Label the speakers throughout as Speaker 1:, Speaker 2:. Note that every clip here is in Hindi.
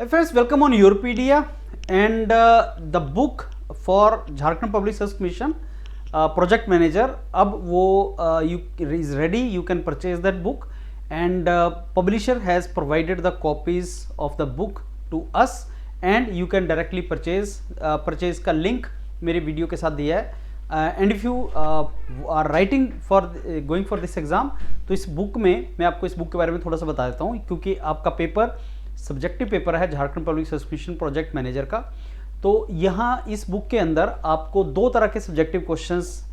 Speaker 1: Hi friends, welcome on Europedia and the book for Jharkhand Public Service Commission Project Manager. अब वो is ready. You can purchase that book and publisher has provided the copies of the book to us and you can directly purchase का link मेरे वीडियो के साथ दिया है. And if you are writing for going for this exam तो इस बुक में मैं आपको इस बुक के बारे में थोड़ा सा बता देता हूँ, क्योंकि आपका पेपर सब्जेक्टिव पेपर है Jharkhand public service commission project manager का. तो यहाँ इस बुक के अंदर आपको दो तरह के सब्जेक्टिव क्वेश्चंस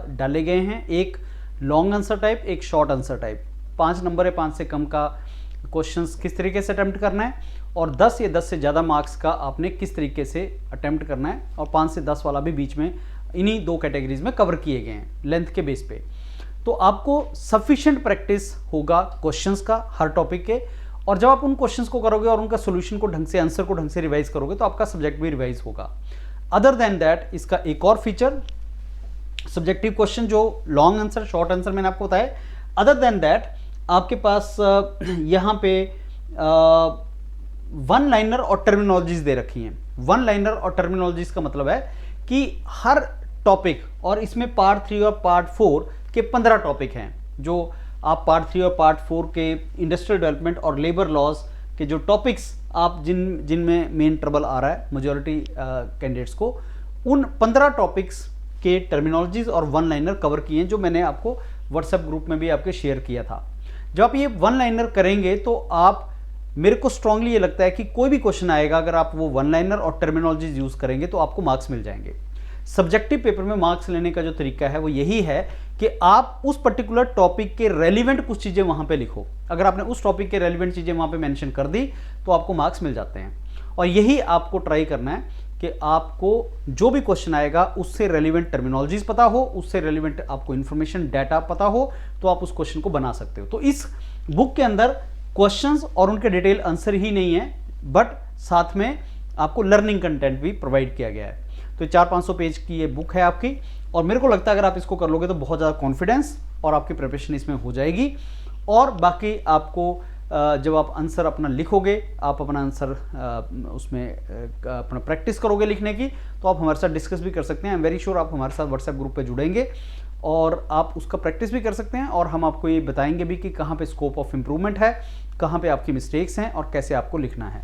Speaker 1: डाले गए हैं, एक लॉन्ग आंसर टाइप, एक शॉर्ट आंसर टाइप. 5 नंबर है, 5 से कम का क्वेश्चंस किस तरीके से अटेम्प्ट करना है और 10 या 10 से ज़्यादा मार्क्स का आपने किस तरीके से अटेम्प्ट करना है, और 5 से 10 वाला भी बीच में इन्हीं दो कैटेगरीज में कवर किए गए हैं लेंथ के बेस पे. तो आपको सफिशिएंट प्रैक्टिस होगा क्वेश्चंस का हर टॉपिक के, और जब आप उन क्वेश्चंस को करोगे और उनका सॉल्यूशन को ढंग से, आंसर को ढंग से रिवाइज करोगे तो आपका सब्जेक्ट भी रिवाइज होगा. अदर देन दैट इसका एक और फीचर, सब्जेक्टिव क्वेश्चन जो लॉन्ग आंसर शॉर्ट आंसर मैंने आपको बताया, अदर देन दैट आपके पास यहाँ पे वन लाइनर और टर्मिनोलॉजीज दे रखी हैं. वन लाइनर और टर्मिनोलॉजीज का मतलब है कि हर टॉपिक, और इसमें पार्ट 3 और पार्ट 4 के 15 टॉपिक हैं, जो आप पार्ट 3 और पार्ट 4 के इंडस्ट्रियल डेवलपमेंट और लेबर लॉज के जो टॉपिक्स आप जिनमें मेन ट्रबल आ रहा है मेजॉरिटी कैंडिडेट्स को, उन 15 टॉपिक्स के टर्मिनोलॉजीज और वन लाइनर कवर किए हैं, जो मैंने आपको व्हाट्सएप ग्रुप में भी आपके शेयर किया था. जब आप ये वन लाइनर करेंगे तो आप, मेरे को स्ट्रांगली ये लगता है कि कोई भी क्वेश्चन आएगा अगर आप वो वन लाइनर और टर्मिनोलॉजीज यूज करेंगे तो आपको मार्क्स मिल जाएंगे. सब्जेक्टिव पेपर में मार्क्स लेने का जो तरीका है वो यही है कि आप उस पर्टिकुलर टॉपिक के रेलिवेंट कुछ चीजें वहां पे लिखो. अगर आपने उस टॉपिक के रेलिवेंट चीजें वहां पे मेंशन कर दी तो आपको मार्क्स मिल जाते हैं. और यही आपको ट्राई करना है कि आपको जो भी क्वेश्चन आएगा उससे रेलिवेंट टर्मिनोलॉजीज पता हो, उससे रेलिवेंट आपको इंफॉर्मेशन डाटा पता हो, तो आप उस क्वेश्चन को बना सकते हो. तो इस बुक के अंदर क्वेश्चंस और उनके डिटेल आंसर ही नहीं है, बट साथ में आपको लर्निंग कंटेंट भी प्रोवाइड किया गया है. तो 400-500 पेज की ये बुक है आपकी, और मेरे को लगता है अगर आप इसको कर लोगे तो बहुत ज़्यादा कॉन्फिडेंस और आपकी प्रिपरेशन इसमें हो जाएगी. और बाकी आपको जब आप आंसर अपना लिखोगे, आप अपना आंसर उसमें अपना प्रैक्टिस करोगे लिखने की, तो आप हमारे साथ डिस्कस भी कर सकते हैं. आई एम वेरी श्योर आप हमारे साथ व्हाट्सएप ग्रुप पे जुड़ेंगे और आप उसका प्रैक्टिस भी कर सकते हैं, और हम आपको ये बताएंगे भी कि कहाँ पे स्कोप ऑफ इम्प्रूवमेंट है, कहाँ पे आपकी मिस्टेक्स हैं और कैसे आपको लिखना है.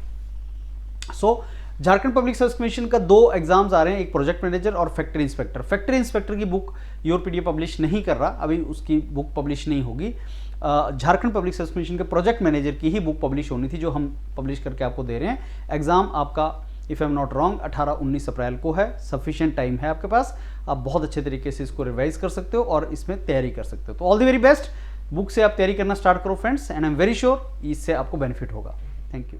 Speaker 1: सो झारखंड पब्लिक सर्विस कमीशन का 2 एग्जाम्स आ रहे हैं, एक प्रोजेक्ट मैनेजर और फैक्ट्री इंस्पेक्टर. फैक्ट्री इंस्पेक्टर की बुक यूरोपीडिया पब्लिश नहीं कर रहा, अभी उसकी बुक पब्लिश नहीं होगी. झारखंड पब्लिक सर्विस कमीशन के प्रोजेक्ट मैनेजर की ही बुक पब्लिश होनी थी, जो हम पब्लिश करके आपको दे रहे हैं. एग्जाम आपका, if I am not wrong, 18-19 अप्रैल को है. सफिशिएंट टाइम है आपके पास, आप बहुत अच्छे तरीके से इसको रिवाइज कर सकते हो और इसमें तैयारी कर सकते हो. तो all the very best. Book से आप तैयारी करना स्टार्ट करो friends, and I am very sure इससे आपको बेनिफिट होगा. Thank you.